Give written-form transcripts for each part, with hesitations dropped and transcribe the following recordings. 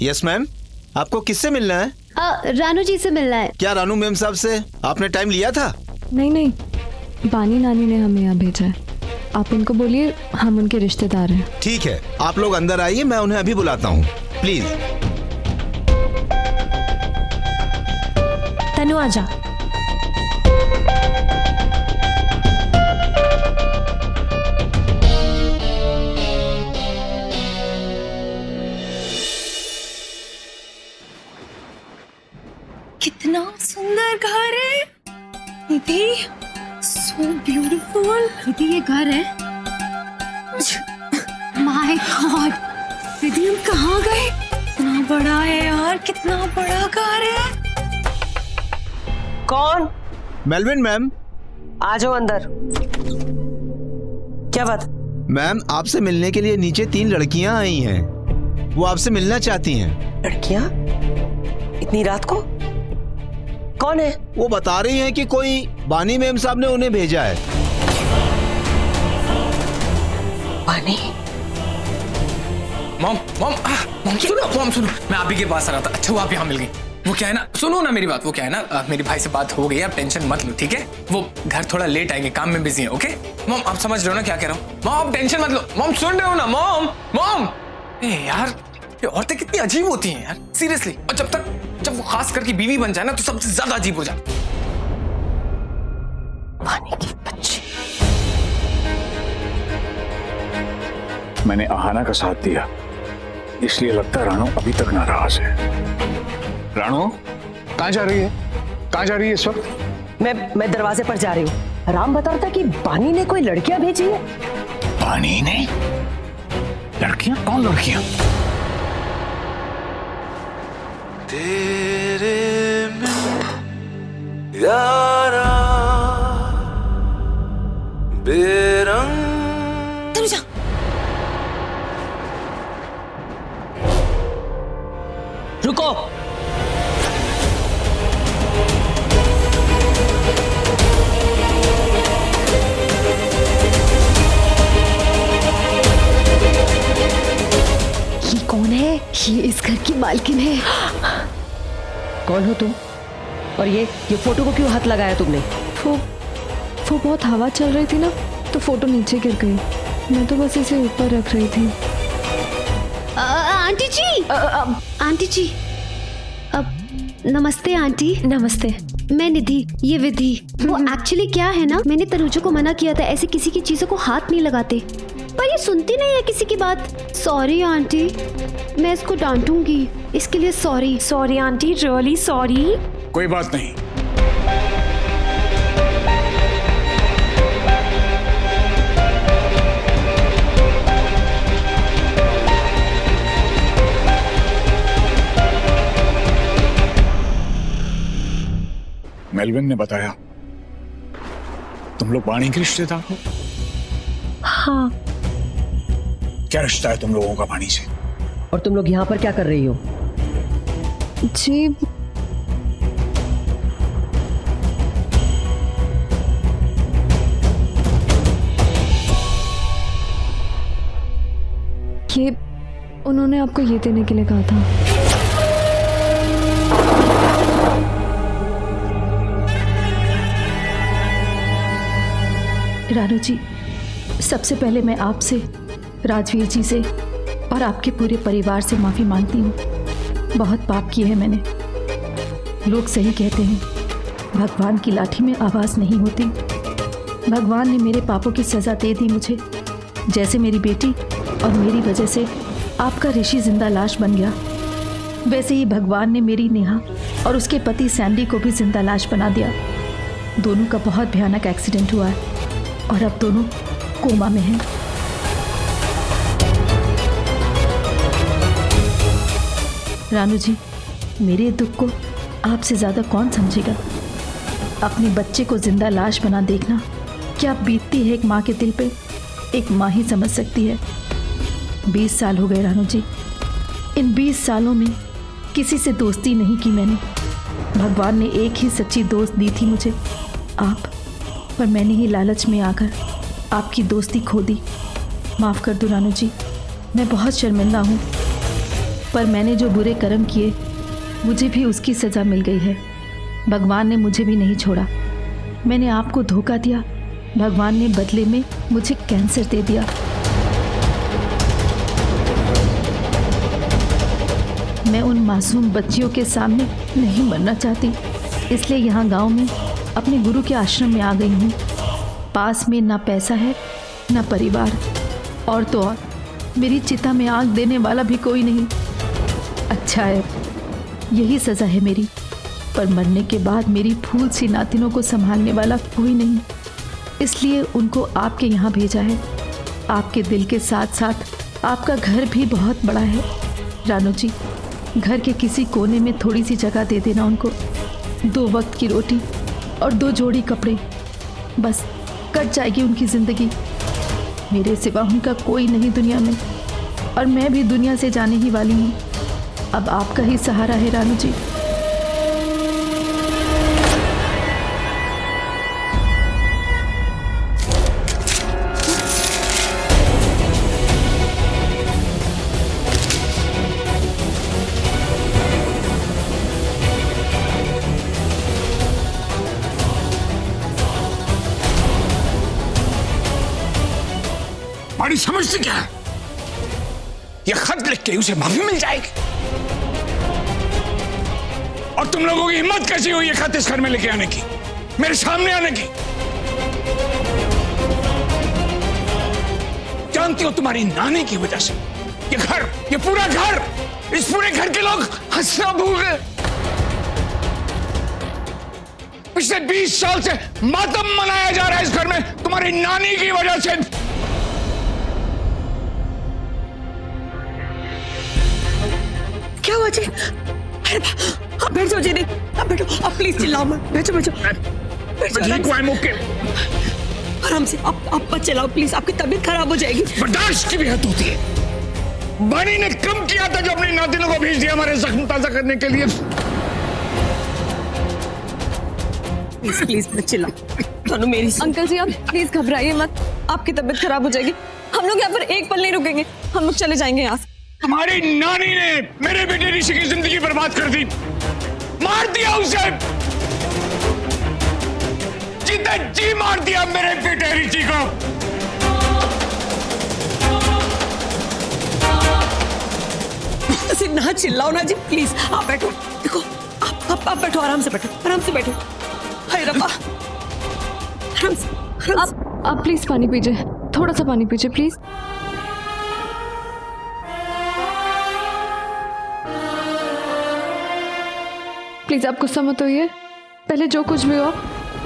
Yes ma'am, आपको किससे मिलना है? रानू जी से मिलना है। क्या रानू मैम साहब से आपने टाइम लिया था? नहीं, बानी नानी ने हमें यहाँ भेजा है। आप उनको बोलिए हम उनके रिश्तेदार हैं। ठीक है, आप लोग अंदर आइए, मैं उन्हें अभी बुलाता हूँ, प्लीज। तनु आजा। कितना सुंदर घर है दीदी, सो ब्यूटीफुल। दीदी ये घर है? माय गॉड दीदी, हम कहाँ गए? कितना बड़ा है यार, कितना बड़ा घर है। कौन? Melvin ma'am. आ जाओ अंदर। क्या बात? मैम, आपसे मिलने के लिए नीचे 3 लड़कियां आई हैं। वो आपसे मिलना चाहती हैं। लड़कियां? इतनी रात को? कौन है? वो बता रही हैं कि कोई बानी मैम साहब ने उन्हें भेजा है। बानी? मॉम सुनो, मैं आप ही के पास आ रहा था। अच्छा, वो आप यहाँ मिल गई। वो क्या है ना, सुनो ना मेरी बात। वो क्या है ना, मेरी भाई से बात हो गई, आप टेंशन मत लो, ठीक है? वो घर थोड़ा लेट आएंगे, काम में बिजी है। ओके मॉम, आप समझ रहे हो ना क्या कह रहा हूँ? मॉम आप टेंशन मत लो। मॉम सुन रहे हो ना? मॉम यार, ये औरतें कितनी अजीब होती हैं यार, सीरियसली। और जब वो खास करके बीवी बन जाए ना, तो सबसे ज्यादा अजीब हो जाए। बानी की बच्ची। मैंने आहाना का साथ दिया, इसलिए लगता है रानू अभी तक नाराज है। रानू कहाँ जा रही है? कहाँ जा रही है इस वक्त? मैं दरवाजे पर जा रही हूँ। राम बता रहा था कि बानी ने कोई लड़कियां भेजी है। बानी ने? लड़कियां? कौन लड़कियां? तेरे में यारा बेरंग। तनुजा, रुको। ये कौन है? ये इस घर की मालकिन है। कौन हो तुम? और ये फोटो को क्यों हाथ लगाया तुमने? वो बहुत हवा चल रही थी ना, तो फोटो नीचे गिर गई। मैं तो बस इसे ऊपर रख रही थी। आंटी जी, आंटी जी, नमस्ते आंटी। नमस्ते। मैं निधि, ये विधि। वो एक्चुअली क्या है ना, मैंने तनुजा को मना किया था, ऐसे किसी की चीजों को हाथ नहीं लगाते, पर ये सुनती नहीं है किसी की बात। सॉरी आंटी, मैं इसको डांटूंगी, इसके लिए sorry. Sorry aunty, really sorry. कोई बात नहीं। मेलविन ने बताया तुम लोग बानी के रिश्तेदार हो? हाँ। क्या रिश्ता है तुम लोगों का बानी से? और तुम लोग यहाँ पर क्या कर रही हो? जी, ये उन्होंने आपको ये देने के लिए कहा था। रानू जी, सबसे पहले मैं आपसे, राजवीर जी से और आपके पूरे परिवार से माफ़ी मांगती हूँ। बहुत पाप किए हैं मैंने। लोग सही कहते हैं, भगवान की लाठी में आवाज़ नहीं होती। भगवान ने मेरे पापों की सज़ा दे दी मुझे। जैसे मेरी बेटी और मेरी वजह से आपका ऋषि जिंदा लाश बन गया, वैसे ही भगवान ने मेरी नेहा और उसके पति सैंडी को भी जिंदा लाश बना दिया। दोनों का बहुत भयानक एक्सीडेंट हुआ है और अब दोनों कोमा में हैं। रानू जी, मेरे दुख को आपसे ज़्यादा कौन समझेगा? अपने बच्चे को जिंदा लाश बना देखना क्या बीतती है एक माँ के दिल पे, एक माँ ही समझ सकती है। 20 साल हो गए रानू जी। इन 20 सालों में किसी से दोस्ती नहीं की मैंने। भगवान ने एक ही सच्ची दोस्त दी थी मुझे, आप, पर मैंने ही लालच में आकर आपकी दोस्ती खो दी। माफ़ कर दो रानू जी, मैं बहुत शर्मिंदा हूँ। पर मैंने जो बुरे कर्म किए मुझे भी उसकी सज़ा मिल गई है। भगवान ने मुझे भी नहीं छोड़ा। मैंने आपको धोखा दिया, भगवान ने बदले में मुझे कैंसर दे दिया। मैं उन मासूम बच्चियों के सामने नहीं मरना चाहती, इसलिए यहाँ गांव में अपने गुरु के आश्रम में आ गई हूँ। पास में ना पैसा है ना परिवार, और तो और मेरी चिता में आग देने वाला भी कोई नहीं। अच्छा है, यही सज़ा है मेरी, पर मरने के बाद मेरी फूल सी नातिनों को संभालने वाला कोई नहीं, इसलिए उनको आपके यहाँ भेजा है। आपके दिल के साथ साथ आपका घर भी बहुत बड़ा है। रानू जी, घर के किसी कोने में थोड़ी सी जगह दे देना उनको। 2 वक्त की रोटी और 2 जोड़ी कपड़े, बस कट जाएगी उनकी ज़िंदगी। मेरे सिवा उनका कोई नहीं दुनिया में, और मैं भी दुनिया से जाने ही वाली हूँ। अब आपका ही सहारा है रानू जी। बड़ी समझती क्या है? ये खत लिख के उसे माफी मिल जाएगी, और तुम लोगों की हिम्मत कैसी हुई ये खत इस घर में लेके आने की, मेरे सामने आने की? जानती हो तुम्हारी नानी की वजह से ये घर, ये पूरा घर, इस पूरे घर के लोग हंसना भूल गए। पिछले 20 साल से मातम मनाया जा रहा है इस घर में तुम्हारी नानी की वजह से। क्या हुआ जी? आप बैठ जाओ जी, आप बैठो, आप प्लीज चिल्लाओ मत, बैठो बैठो आराम से। आप मत चिल्लाओ प्लीज, आपकी तबीयत खराब हो जाएगी। बर्दाश्त की भी हद होती है। बानी ने कम किया था जो अपनी नातिनों को भेज दिया हमारे जख्म ताजा करने के लिए। प्लीज प्लीज मत चिल्लाओ। मेरी अंकल जी, आप प्लीज घबराइए मत, आपकी तबीयत खराब हो जाएगी। हम लोग यहाँ पर एक पल नहीं रुकेंगे, हम लोग चले जाएंगे यहाँ से। तुम्हारी नानी ने मेरे बेटे ऋषि की जिंदगी बर्बाद कर दी, मार दिया उसे, जीते जी मार दिया मेरे बेटे ऋषि को। ना चिल्लाओ ना जी, प्लीज आप बैठो। देखो आप बैठो, आराम से बैठो, आराम से बैठो। हाय रब्बा, आराम से। आप प्लीज पानी पीजिए, थोड़ा सा पानी पीजिए प्लीज। प्लीज आप गुस्सा मत होइए। पहले जो कुछ भी हो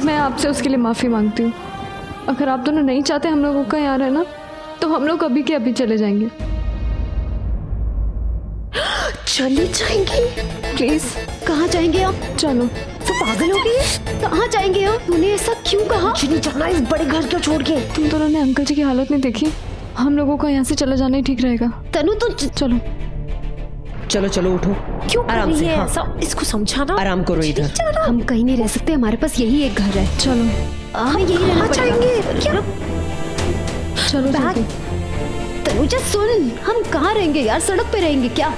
मैं आपसे उसके लिए माफी मांगती हूँ। अगर आप दोनों नहीं चाहते हम लोगों का यहाँ रहना, तो हम लोग अभी के अभी चले जाएंगे। चले जाएंगे? प्लीज। कहाँ जाएंगे आप? चलो। तो पागल हो गई है? कहाँ जाएंगे आप? तूने ऐसा क्यों कहा? नहीं जाना इस बड़े घर को छोड़ के। तुम दोनों ने अंकल जी की हालत नहीं देखी? हम लोगों का यहाँ से चला जाना ही ठीक रहेगा। तनु तो चलो चलो चलो उठो, क्यों आराम से। हाँ। ऐसा? इसको समझाना। आराम करो इधर। हम कहीं नहीं रह सकते, हमारे पास यही एक घर है। चलो। हम यही रहना चाहेंगे। क्या? चलो बैग। तनुजा सुन, हम कहाँ रहेंगे यार? सड़क पे रहेंगे क्या?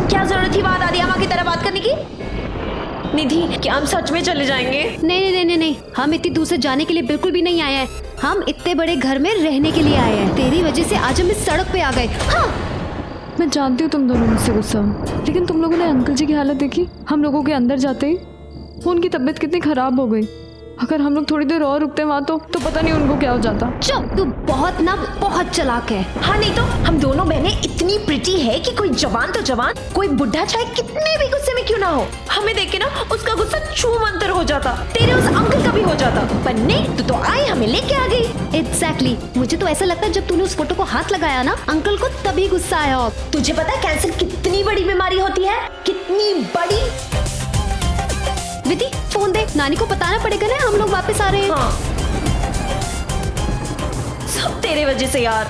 क्या जरूरत थी वहां दादी अम्मा की तरह बात करने की? निधि, क्या हम सच में चले जाएंगे? नहीं, हम इतनी दूर से जाने के लिए बिल्कुल भी नहीं आए हैं। हम इतने बड़े घर में रहने के लिए आए हैं। तेरी वजह से आज हम इस सड़क पे आ गए। हाँ। मैं जानती हूँ तुम दोनों मुझसे गुस्सा हो, लेकिन तुम लोगों ने अंकल जी की हालत देखी? हम लोगों के अंदर जाते ही उनकी तबीयत कितनी खराब हो गई। अगर हम लोग थोड़ी देर और रुकते वहाँ तो पता नहीं उनको क्या हो जाता। चुप, तू बहुत चालाक है। हाँ नहीं तो हम दोनों बहनें इतनी प्रिटी है कि कोई जवान तो जवान, कोई बुढ़ा चाहे कितने भी गुस्से में क्यों ना हो, हमें देख के ना उसका गुस्सा छूमंतर हो जाता, तेरे उस अंकल का भी हो जाता। पर नहीं, तू तो आई हमें लेके आ गई। एग्जैक्टली। मुझे तो ऐसा लगता है जब तूने उस फोटो को हाथ लगाया ना, अंकल को तभी गुस्सा आया हो। तुझे पता है कैंसर कितनी बड़ी बीमारी होती है? कितनी बड़ी? विधि, फोन दे, नानी को बताना पड़ेगा ना हम लोग वापस आ रहे हैं। हाँ। सब तेरे वजह से यार।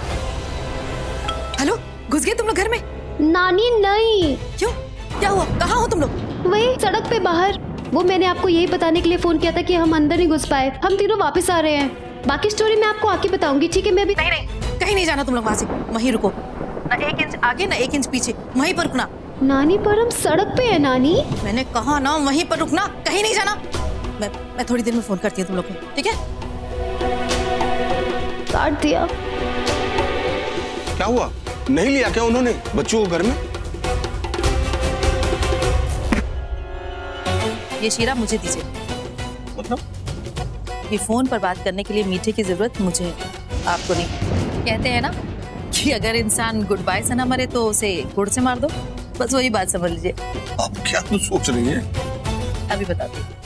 हेलो, घुस गए तुम लोग घर में? नानी नहीं। क्यों? क्या हुआ? कहाँ हो तुम लोग? वही सड़क पे बाहर। वो मैंने आपको यही बताने के लिए फोन किया था कि हम अंदर नहीं घुस पाए। हम तीनों वापस आ रहे हैं। बाकी स्टोरी मैं आपको आके बताऊंगी, ठीक है? मैं भी नहीं, कहीं नहीं जाना तुम लोग, वहां से वहीं रुको। ना 1 इंच आगे ना 1 इंच पीछे, वहीं पर रुकना। नानी पर हम सड़क पे है नानी। मैंने कहा ना वहीं पर रुकना, कहीं नहीं जाना। मैं थोड़ी देर में फोन करती हूँ तुम लोग को, ठीक है? काट दिया। क्या हुआ, नहीं लिया क्या उन्होंने बच्चों को घर में? ये शीरा मुझे दीजिए। मतलब? ये फोन पर बात करने के लिए मीठे की जरूरत मुझे है, आपको नहीं। कहते हैं ना कि अगर इंसान गुड बाय से ना मरे तो उसे गुड़ से मार दो, बस वही बात समझ लीजिए। आप क्या कुछ सोच रही हैं? अभी बताती हूँ।